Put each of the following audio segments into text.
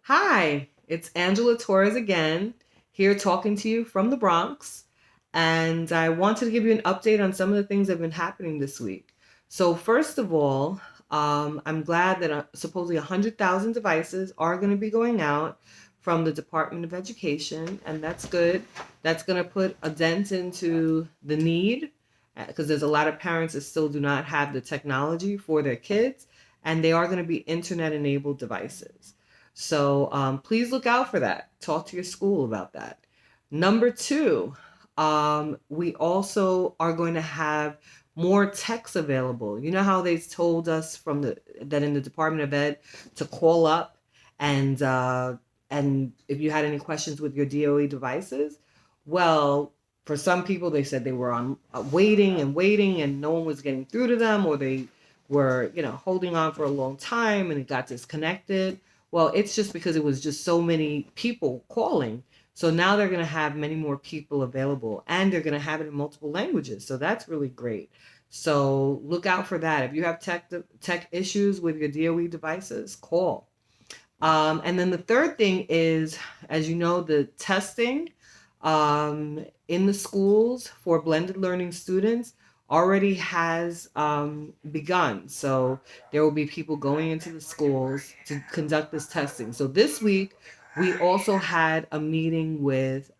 Hi, it's Angela Torres again, here talking to you from the Bronx. And I wanted to give you an update on some of the things that have been happening this week. So, first of all, I'm glad that supposedly 100,000 devices are going to be going out from the Department of Education, and that's good. That's going to put a dent into the need because there's a lot of parents that still do not have the technology for their kids, and they are going to be internet enabled devices. So please look out for that. Talk to your school about that. Number two, we also are going to have more techs available. You know how they told us that in the Department of Ed to call up and if you had any questions with your DOE devices, well, for some people they said they were on waiting and waiting and no one was getting through to them, or they were holding on for a long time and it got disconnected. Well, it's just because it was just so many people calling. So now they're going to have many more people available and they're going to have it in multiple languages. So that's really great. So look out for that. If you have tech issues with your DOE devices, call. And then the third thing is, as you know, the testing in the schools for blended learning students already has begun. So there will be people going into the schools to conduct this testing. So this week, we also had a meeting with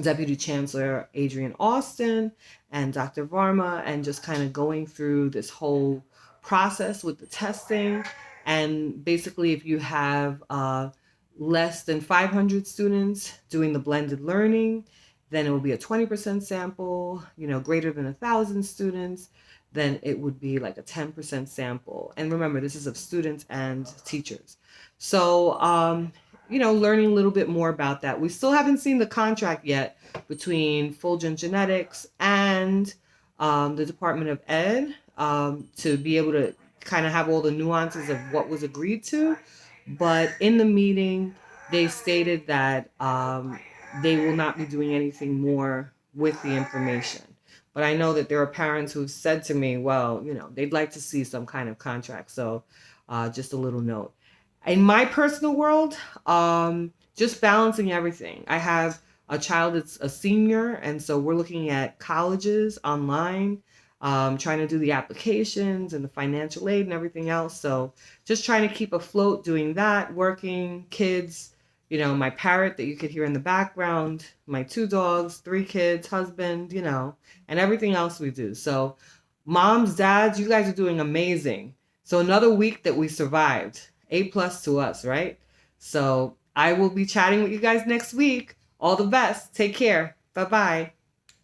Deputy Chancellor Adrian Austin and Dr. Varma, and just kind of going through this whole process with the testing. And basically, if you have less than 500 students doing the blended learning, then it will be a 20% sample. Greater than 1,000 students, then it would be like a 10% sample. And remember, this is of students and teachers. So learning a little bit more about that. We still haven't seen the contract yet between Fulgent Genetics and the Department of Ed to be able to kind of have all the nuances of what was agreed to. But in the meeting, they stated that they will not be doing anything more with the information. But I know that there are parents who've said to me, well, they'd like to see some kind of contract. So just a little note. In my personal world, just balancing everything. I have a child that's a senior, and so we're looking at colleges online, trying to do the applications and the financial aid and everything else. So just trying to keep afloat doing that, working, kids, my parrot that you could hear in the background, my 2 dogs, 3 kids, husband, and everything else we do. So moms, dads, you guys are doing amazing. So another week that we survived. A+ to us, right? So I will be chatting with you guys next week. All the best. Take care. Bye-bye.